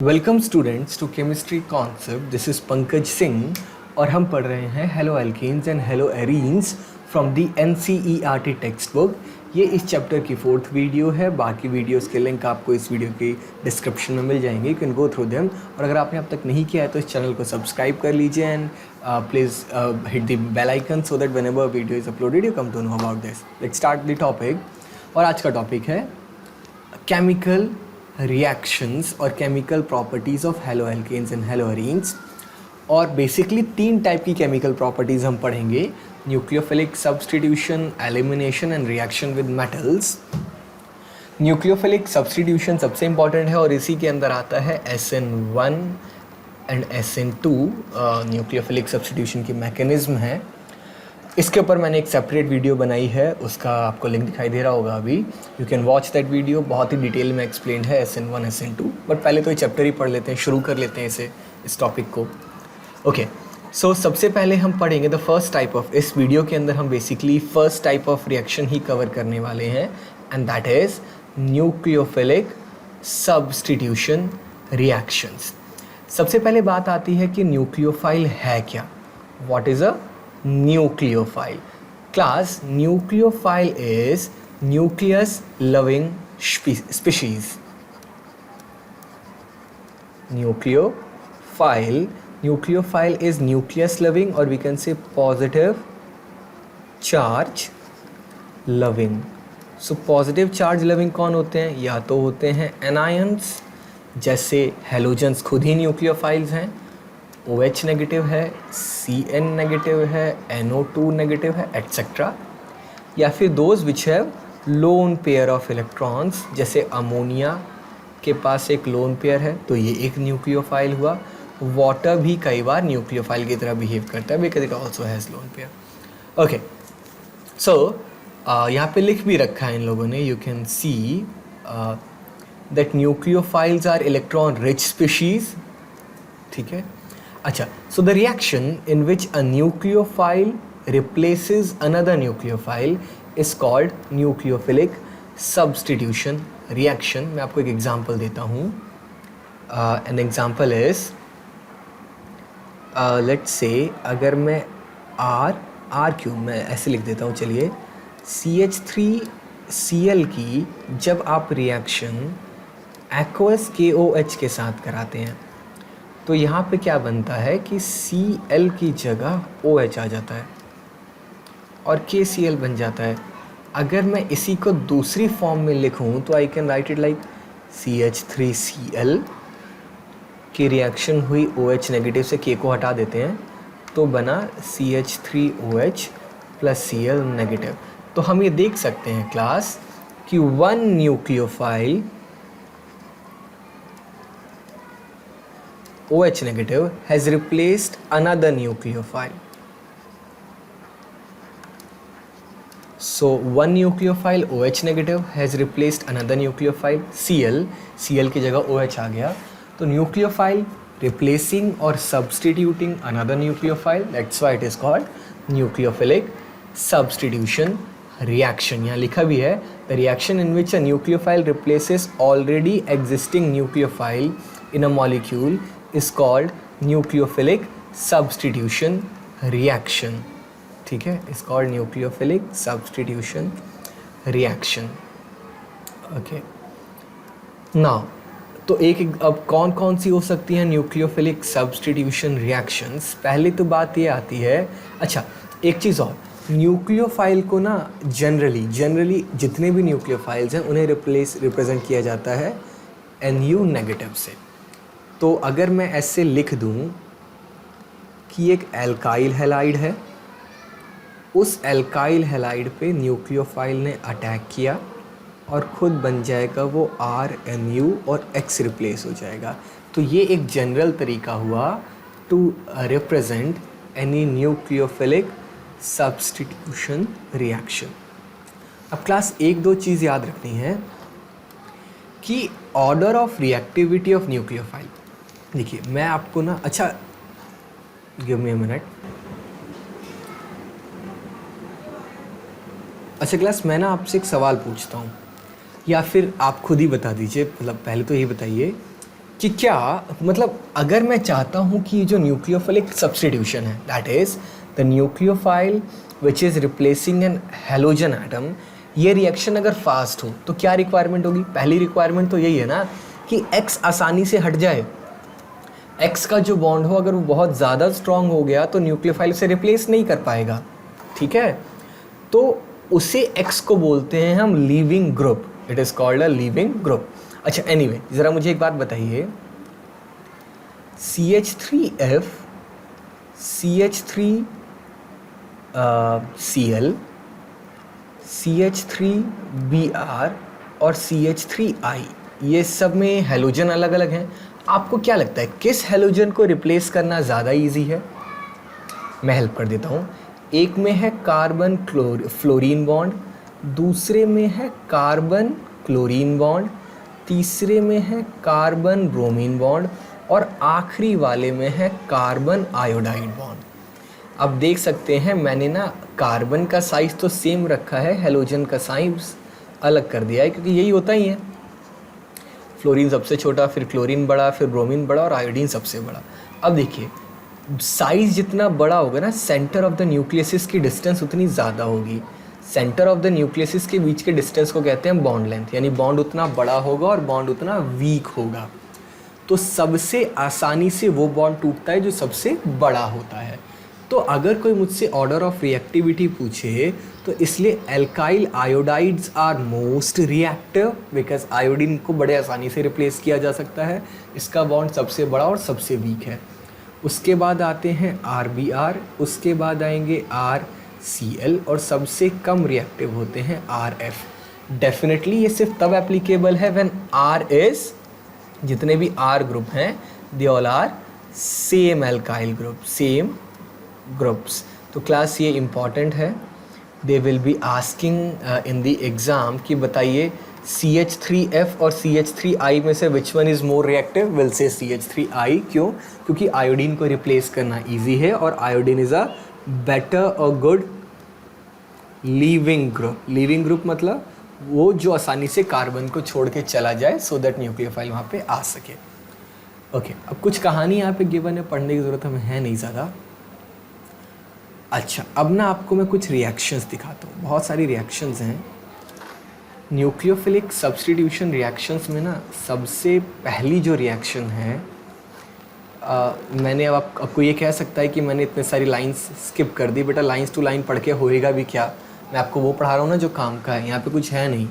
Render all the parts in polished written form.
Welcome students to chemistry concept. This is Pankaj Singh और हम पढ़ रहे हैं haloalkanes and haloarenes from the NCERT text book. ये इस चैप्टर की 4th वीडियो है। बाकी वीडियोस के लिंक आपको इस वीडियो की डिस्क्रिप्शन में मिल जाएंगे, you can go through them. और अगर आपने अब तक नहीं किया है तो इस चैनल को सब्सक्राइब कर लीजिए and please hit the bell icon so that whenever video is uploaded you come to know about this. Let's start the topic. और आज का टॉपिक है केमिकल रिएक्शंस और chemical properties of haloalkanes and haloarenes. और basically 3 type की chemical properties हम पढ़ेंगे: nucleophilic substitution, elimination and reaction with metals. Nucleophilic substitution सबसे इंपॉर्टेंट है और इसी के अंदर आता है SN1 and SN2। Nucleophilic substitution की मैकेनिज्म है। इसके ऊपर मैंने एक सेपरेट वीडियो बनाई है, उसका आपको लिंक दिखाई दे रहा होगा अभी। You can watch that video. बहुत ही डिटेल में एक्सप्लेन है SN1 SN2। बट पहले तो ये चैप्टर ही पढ़ लेते हैं, शुरू कर लेते हैं इस टॉपिक को। ओके, सो सबसे पहले हम पढ़ेंगे द फर्स्ट टाइप ऑफ, इस वीडियो के अंदर हम basically first type of reaction he cover करने वाले हैं and that is nucleophilic substitution reactions. सबसे पहले बात आती है कि न्यूक्लियोफाइल है क्या। What is a nucleophile? Class, nucleophile is nucleus loving species. Nucleophile is nucleus loving, or we can say positive charge loving. So positive charge loving कौन होते हैं? या तो होते हैं एनायंस, जैसे हेलोजन्स खुद ही न्यूक्लियोफाइल्स हैं। OH नेगेटिव है, CN नेगेटिव है, NO2 नेगेटिव है, एट्सेट्रा। या फिर those which have lone pair of electrons, जैसे अमोनिया के पास एक लोन पेयर है तो ये एक न्यूक्लियोफाइल हुआ। वाटर भी कई बार न्यूक्लियोफाइल की तरह बिहेव करता है because it also has lone pair. Okay, so यहाँ पे लिख भी रखा है इन लोगों ने, you can see that nucleophiles are electron rich species. ठीक है, अच्छा, so the reaction in which a nucleophile replaces another nucleophile is called nucleophilic substitution reaction। मैं आपको एक एग्जांपल देता हूँ। an example is let's say अगर मैं R क्यूब, मैं ऐसे लिख देता हूँ, चलिए, CH3Cl की जब आप रिएक्शन एक्वस KOH के साथ कराते हैं तो यहाँ पे क्या बनता है कि Cl की जगह OH आ जाता है और KCl बन जाता है। अगर मैं इसी को दूसरी फॉर्म में लिखूँ तो I can write it like CH3Cl की रिएक्शन हुई OH नेगेटिव से, K को हटा देते हैं तो बना CH3OH प्लस Cl नेगेटिव। तो हम ये देख सकते हैं क्लास कि one nucleophile OH negative has replaced another nucleophile. So one nucleophile OH negative has replaced another nucleophile Cl की जगह OH आ गया। तो nucleophile replacing or substituting another nucleophile, that's why it is called nucleophilic substitution reaction। यहाँ लिखा भी है the reaction in which a nucleophile replaces already existing nucleophile in a molecule is called nucleophilic substitution reaction। ठीक है, is called nucleophilic substitution reaction। okay, now तो एक अब कौन कौन सी हो सकती हैं न्यूक्लियोफिलिक सब्स्टिट्यूशन रिएक्शंस। पहली तो बात ये आती है, अच्छा एक चीज़ और, न्यूक्लियोफाइल को ना जनरली जितने भी न्यूक्लियोफाइल्स हैं उन्हें रिप्रेजेंट किया जाता है Nu नेगेटिव से। तो अगर मैं ऐसे लिख दूं कि एक एल्काइल हैलाइड है, उस एल्काइल हैलाइड पे न्यूक्लियोफाइल ने अटैक किया और ख़ुद बन जाएगा वो RNU और X रिप्लेस हो जाएगा। तो ये एक जनरल तरीका हुआ to represent any nucleophilic substitution reaction. अब क्लास 1-2 चीज़ याद रखनी है कि order of reactivity of nucleophile. देखिए मैं आपको ना, अच्छा गिव मी अ मिनट। अच्छा क्लास, मैं ना आपसे एक सवाल पूछता हूँ या फिर आप खुद ही बता दीजिए, मतलब पहले तो ये बताइए कि क्या मतलब अगर मैं चाहता हूँ कि जो न्यूक्लियोफिलिक सब्स्टिट्यूशन है, that is the nucleophile which is replacing an halogen atom, ये रिएक्शन अगर फास्ट हो तो क्या रिक्वायरमेंट होगी? पहली रिक्वायरमेंट तो यही है ना कि एक्स आसानी से हट जाए। एक्स का जो बॉन्ड हो अगर वो बहुत ज़्यादा स्ट्रांग हो गया तो न्यूक्लियोफाइल से रिप्लेस नहीं कर पाएगा, ठीक है? तो उसे एक्स को बोलते हैं हम leaving group, it is called a leaving group. अच्छा एनीवे, ज़रा मुझे एक बात बताइए, CH3F, CH3 Cl, CH3Br और CH3I, ये सब में हेलोजन अलग अलग हैं। आपको क्या लगता है किस हेलोजन को रिप्लेस करना ज़्यादा इजी है? मैं हेल्प कर देता हूँ। एक में है कार्बन फ्लोरीन बॉन्ड, दूसरे में है कार्बन क्लोरीन बॉन्ड, तीसरे में है कार्बन ब्रोमीन बॉन्ड और आखिरी वाले में है कार्बन आयोडाइड बॉन्ड। अब देख सकते हैं मैंने ना कार्बन का साइज़ तो सेम रखा है, हेलोजन का साइज़ अलग कर दिया है, क्योंकि यही होता ही है। फ्लोरीन सबसे छोटा, फिर क्लोरीन बड़ा, फिर ब्रोमीन बड़ा और आयोडीन सबसे बड़ा। अब देखिए साइज़ जितना बड़ा होगा ना, सेंटर ऑफ द न्यूक्लियसिस की डिस्टेंस उतनी ज़्यादा होगी। सेंटर ऑफ द न्यूक्लियसिस के बीच के डिस्टेंस को कहते हैं बॉन्ड लेंथ, यानी बॉन्ड उतना बड़ा होगा और बॉन्ड उतना वीक होगा। तो सबसे आसानी से वो बॉन्ड टूटता है जो सबसे बड़ा होता है। तो अगर कोई मुझसे ऑर्डर ऑफ रिएक्टिविटी पूछे तो इसलिए alkyl iodides are most reactive, because iodine को बड़े आसानी से रिप्लेस किया जा सकता है, इसका बॉन्ड सबसे बड़ा और सबसे वीक है। उसके बाद आते हैं RBr, उसके बाद आएंगे RCl और सबसे कम रिएक्टिव होते हैं RF। डेफिनेटली ये सिर्फ तब एप्लीकेबल है व्हेन R इज़, जितने भी R ग्रुप हैं they all are same alkyl group, same groups. तो क्लास ये इम्पॉर्टेंट है, they will be asking in the exam कि बताइए CH3F और CH3I में से which one is more reactive? Will say CH3I। क्यों? क्योंकि आयोडीन को रिप्लेस करना इजी है और आयोडीन इज़ अ बेटर और good leaving group. Leaving group मतलब वो जो आसानी से कार्बन को छोड़ के चला जाए, सो दैट न्यूक्लियोफाइल वहाँ पे आ सके। ओके, अब कुछ कहानी यहाँ पे गिवन है, पढ़ने की ज़रूरत हमें है नहीं ज़्यादा। अच्छा, अब ना आपको मैं कुछ रिएक्शंस दिखाता हूँ, बहुत सारी रिएक्शंस हैं। न्यूक्लियोफिलिक सब्स्टिट्यूशन रिएक्शंस में ना सबसे पहली जो रिएक्शन है, मैंने अब आपको ये कह सकता है कि मैंने इतने सारी लाइंस स्किप कर दी, बेटा लाइंस टू लाइन पढ़ के होएगा भी क्या? मैं आपको वो पढ़ा रहा हूँ ना जो काम का है, यहाँ पे कुछ है नहीं।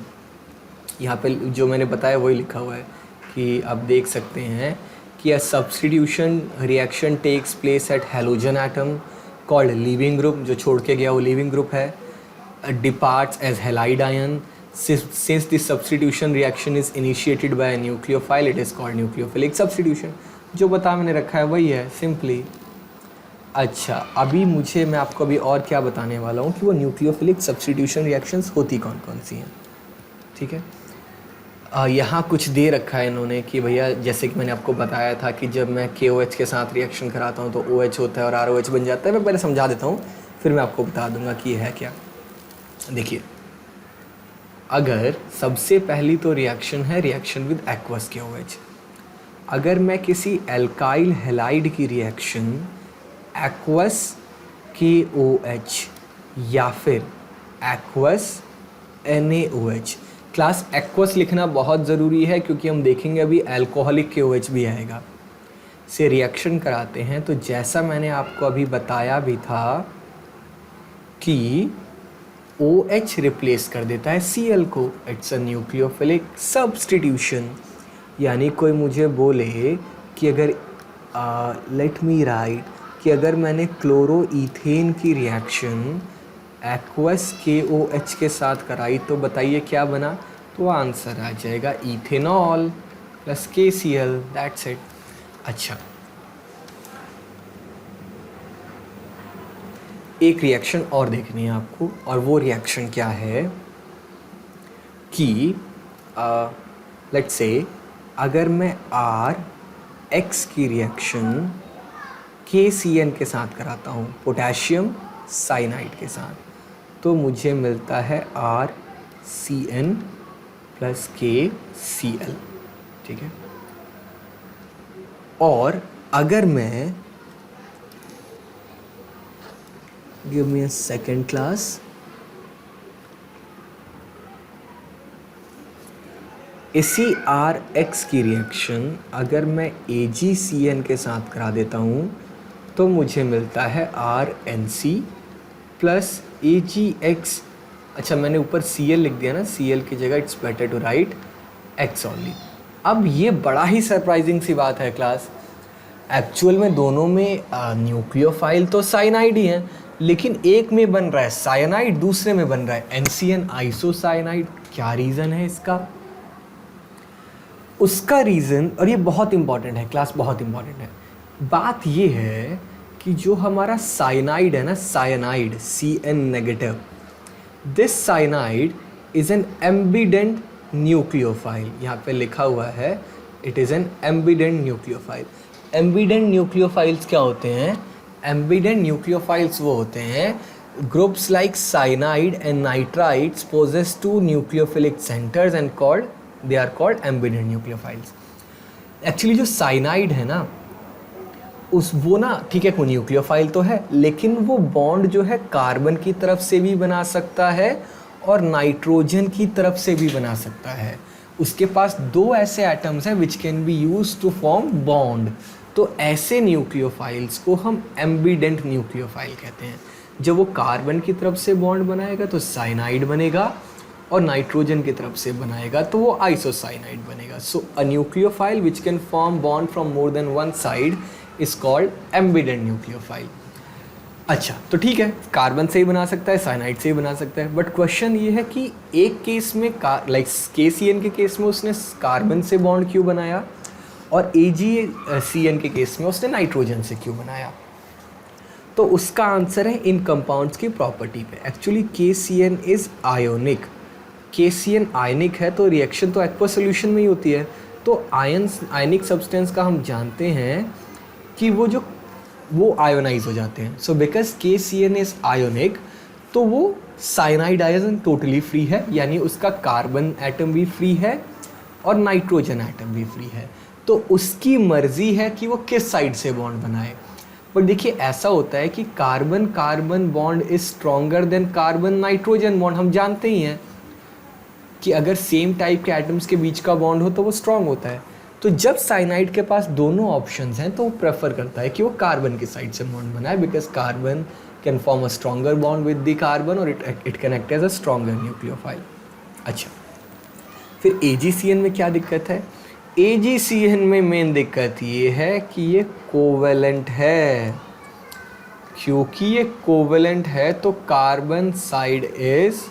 यहाँ पे जो मैंने बताया वही लिखा हुआ है कि आप देख सकते हैं कि uh substitution reaction takes place at halogen atom called leaving group, जो छोड़ के गया वो लीविंग ग्रुप है। Departs as halide ion, since the substitution reaction is initiated by a nucleophile, it is called nucleophilic substitution। जो बता मैंने रखा है वही है सिंपली। अच्छा, अभी मैं आपको अभी और क्या बताने वाला हूँ कि वो न्यूक्लियोफिलिक सब्स्टिट्यूशन रिएक्शंस होती कौन कौन सी हैं, ठीक है? यहाँ कुछ दे रखा है इन्होंने कि भैया जैसे कि मैंने आपको बताया था कि जब मैं KOH के साथ रिएक्शन कराता हूँ तो OH होता है और ROH बन जाता है। मैं पहले समझा देता हूँ फिर मैं आपको बता दूँगा कि ये है क्या। देखिए, अगर सबसे पहली तो रिएक्शन है रिएक्शन विद एक्वस KOH। अगर मैं किसी एल्काइल हैलाइड की रिएक्शन एक्वस KOH या फिर एक्वस NaOH, क्लास एक्वस लिखना बहुत ज़रूरी है क्योंकि हम देखेंगे अभी अल्कोहलिक KOH भी आएगा, से रिएक्शन कराते हैं। तो जैसा मैंने आपको अभी बताया भी था कि OH रिप्लेस कर देता है Cl को, इट्स अ न्यूक्लियोफिलिक सब्स्टिट्यूशन। यानी कोई मुझे बोले कि अगर लेट मी राइट कि अगर मैंने क्लोरोईथेन की रिएक्शन एक्वस KOH के साथ कराई तो बताइए क्या बना? तो आंसर आ जाएगा ethanol plus KCl, that's it. अच्छा, एक रिएक्शन और देखनी है आपको, और वो रिएक्शन क्या है कि लेट्स से अगर मैं RX की रिएक्शन KCN के साथ कराता हूँ, पोटेशियम साइनाइड के साथ, तो मुझे मिलता है RCN प्लस KCl, ठीक है? और अगर मैं give me a second class, इसी RX की रिएक्शन अगर मैं AgCN के साथ करा देता हूँ तो मुझे मिलता है RNC प्लस AgX। अच्छा, मैंने ऊपर Cl लिख दिया ना, Cl की जगह it's better to write X only. अब ये बड़ा ही सरप्राइजिंग सी बात है क्लास, एक्चुअल में दोनों में न्यूक्लियोफाइल तो साइनाइड ही हैं, लेकिन एक में बन रहा है साइनाइड, दूसरे में बन रहा है NCN आइसोसाइनाइड। क्या रीज़न है इसका? उसका रीज़न, और ये बहुत इंपॉर्टेंट है क्लास, बहुत इंपॉर्टेंट है, बात ये है कि जो हमारा साइनाइड है ना, cyanide CN negative, this cyanide is an ambident nucleophile. यहाँ पे लिखा हुआ है it is an ambident nucleophile. Ambident nucleophiles क्या होते हैं? एम्बिडेंट न्यूक्लियोफाइल्स वो होते हैं groups like cyanide and nitrites possess two nucleophilic centres and called, they are called ambident nucleophiles. Actually जो साइनाइड है ना, उस वो ना, ठीक है, कोई न्यूक्लियोफाइल तो है, लेकिन वो बॉन्ड जो है कार्बन की तरफ से भी बना सकता है और नाइट्रोजन की तरफ से भी बना सकता है। उसके पास दो ऐसे एटम्स हैं which can be use to form bond. तो ऐसे न्यूक्लियोफाइल्स को हम एम्बिडेंट न्यूक्लियोफाइल कहते हैं। जब वो कार्बन की तरफ से बॉन्ड बनाएगा तो साइनाइड बनेगा, और नाइट्रोजन की तरफ से बनाएगा तो वो आइसोसाइनाइड बनेगा। So uh nucleophile which can form bond from more than one side is called ambident nucleophile. अच्छा, तो ठीक है, कार्बन से ही बना सकता है, साइनाइड से ही बना सकता है, बट क्वेश्चन ये है कि एक केस में लाइक KCN के केस में उसने कार्बन से बॉन्ड क्यों बनाया, और AgCN के केस में उसने नाइट्रोजन से क्यों बनाया? तो उसका आंसर है इन कंपाउंड्स की प्रॉपर्टी पे। Actually KCN is ionic, KCN आयनिक है, तो रिएक्शन तो एक्वा सोल्यूशन में ही होती है। तो आयनिक सब्सटेंस का हम जानते हैं कि वो आयोनाइज हो जाते हैं। So because KCN is ionic, तो वो साइनाइड आयन टोटली फ्री है, यानी उसका कार्बन एटम भी फ्री है और नाइट्रोजन एटम भी फ्री है। तो उसकी मर्जी है कि वो किस साइड से बॉन्ड बनाए। पर देखिए, ऐसा होता है कि carbon carbon bond is stronger than carbon nitrogen bond. हम जानते ही हैं कि अगर सेम टाइप के एटम्स के बीच का बॉन्ड हो तो वो स्ट्रॉन्ग होता है। तो जब साइनाइड के पास दोनों ऑप्शंस हैं तो वो प्रेफर करता है कि वो कार्बन की साइड से बॉन्ड बनाए, because carbon can form a stronger bond with the carbon और it can act as a stronger nucleophile. अच्छा, फिर AgCN में क्या दिक्कत है? AgCN में मेन दिक्कत ये है कि ये कोवेलेंट है। क्योंकि ये कोवेलेंट है तो carbon side is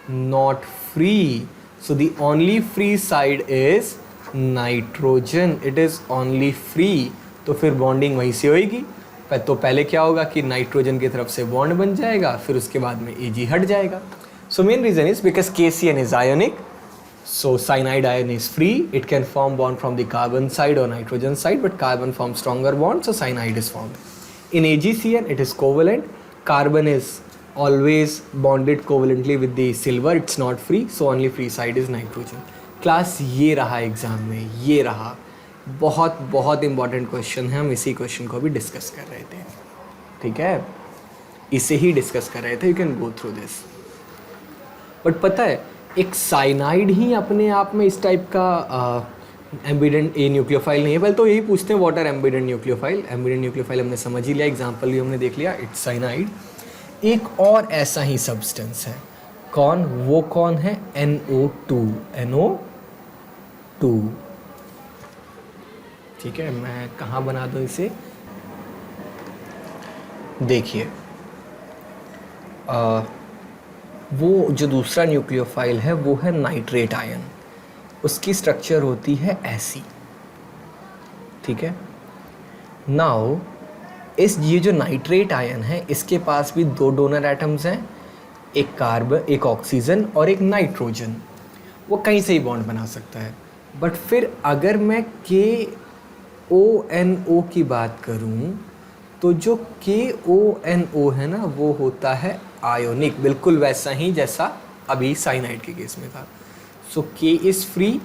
not free, so the only free side is nitrogen, it is only free. तो फिर बॉन्डिंग वहीं से होएगी। तो पहले क्या होगा कि नाइट्रोजन की तरफ से बॉन्ड बन जाएगा, फिर उसके बाद में Ag हट जाएगा। So main reason is because KCN is ionic, so cyanide ion is free, it can form bond from the carbon side or nitrogen side, but carbon forms stronger bond, so cyanide is formed. In AgCN it is covalent, carbon is always bonded covalently with the silver, it's not free, so only free side is nitrogen. Class ये रहा exam में, ये रहा बहुत बहुत important question है। हम इसी क्वेश्चन को भी डिस्कस कर रहे थे, ठीक है, इसे ही डिस्कस कर रहे थे। You can go through this. But पता है, एक साइनाइड ही अपने आप में इस टाइप का एम्बिडेंट न्यूक्लियोफाइल नहीं है। पहले तो यही पूछते हैं what are ambident nucleophile. Ambident nucleophile हमने समझ ही लिया, एग्जांपल भी हमने देख लिया, इट्स साइनाइड। एक और ऐसा ही सब्सटेंस है, कौन? वो कौन है? NO2, NO2, ठीक है। मैं कहाँ बना दूँ इसे? देखिए, वो जो दूसरा न्यूक्लियोफाइल है वो है नाइट्रेट आयन, उसकी स्ट्रक्चर होती है ऐसी, ठीक है। नाउ ये जो नाइट्रेट आयन है इसके पास भी दो डोनर एटम्स हैं, एक कार्बन, एक ऑक्सीजन और एक नाइट्रोजन। वो कहीं से ही बॉन्ड बना सकता है। बट फिर अगर मैं KONO की बात करूं तो जो KONO है ना वो होता है आयोनिक, बिल्कुल वैसा ही जैसा अभी साइनाइड के केस में था। सो K is free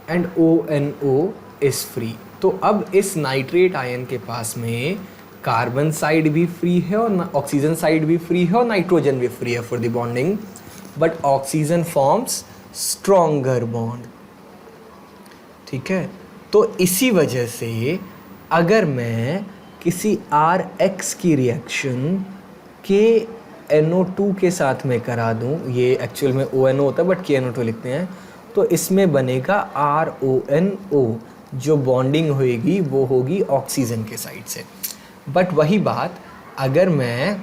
and ONO is free. तो अब इस नाइट्रेट आयन के पास में कार्बन साइड भी फ्री है और ऑक्सीजन साइड भी फ्री है और नाइट्रोजन भी फ्री है for the bonding, but oxygen forms stronger bond. ठीक है, तो इसी वजह से अगर मैं किसी RX की रिएक्शन के NO2 के साथ में करा दूं, ये एक्चुअल में ONO होता है बट KNO2 लिखते हैं, तो इसमें बनेगा RONO, जो बॉन्डिंग होएगी वो होगी ऑक्सीजन के साइड से। बट वही बात अगर मैं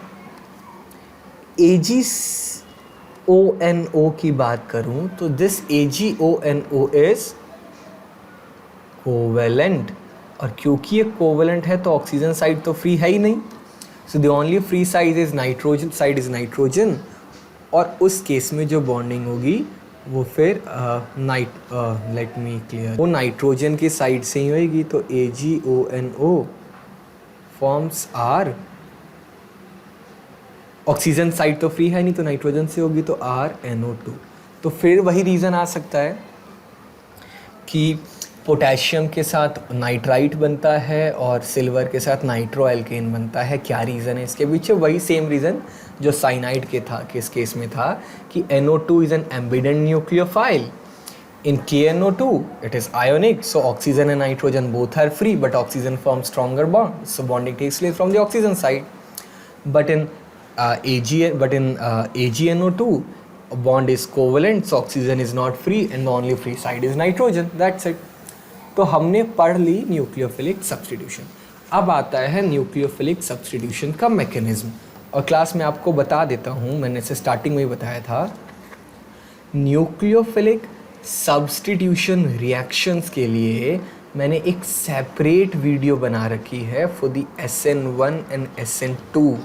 AgONO की बात करूं तो दिस AgONO इज कोवेलेंट, और क्योंकि ये कोवेलेंट है तो ऑक्सीजन साइड तो फ्री है ही नहीं, so the only free side is nitrogen, और उस केस में जो बॉन्डिंग होगी वो फिर लेट मी क्लियर, वो नाइट्रोजन की साइड से ही होगी। तो AgONO forms R, oxygen side तो फ्री है नहीं तो नाइट्रोजन से होगी तो RNO2। तो फिर वही रीज़न आ सकता है कि पोटेशियम के साथ नाइट्राइट बनता है और सिल्वर के साथ नाइट्रो एल्केन बनता है। क्या रीज़न है इसके पीछे? वही सेम रीज़न जो साइनाइड के था, किस केस में था कि NO2 is an ambident nucleophile. In KNO2 it is ionic, so oxygen and nitrogen both are free, but oxygen forms stronger bond, so bonding takes place from the oxygen side. But in AgNO2 a bond is covalent, so oxygen is not free and the only free side is nitrogen. That's it. तो हमने पढ़ ली nucleophilic substitution. अब आता है nucleophilic substitution का mechanism, और class में आपको बता देता हूँ, मैंने इसे स्टार्टिंग में ही बताया था। न्यूक्लियोफिलिक सब्स्टिट्यूशन रिएक्शंस के लिए मैंने एक सेपरेट वीडियो बना रखी है for the SN1 and SN2।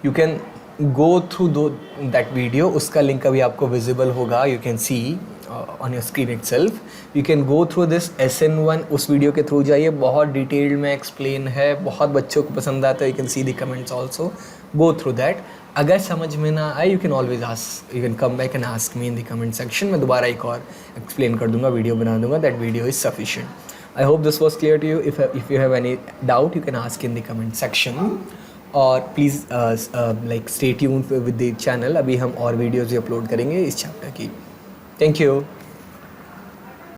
You can go through that video, उसका लिंक अभी आपको विजिबल होगा, you can C on your screen itself. You can go through this SN1, उस वीडियो के थ्रू जाइए, बहुत डिटेल्ड में एक्सप्लेन है, बहुत बच्चों को पसंद आता है। You can see the comments also, go through that. अगर समझ में ना आए you can always ask, you can come back and ask me in the comment section, मैं दोबारा एक और एक्सप्लेन कर दूंगा, वीडियो बना दूंगा। That video is sufficient. I hope this was clear to you. If you have any doubt you can ask in the comment section, और please like stay tuned with the channel, अभी हम और videos भी upload करेंगे इस chapter की। Thank you.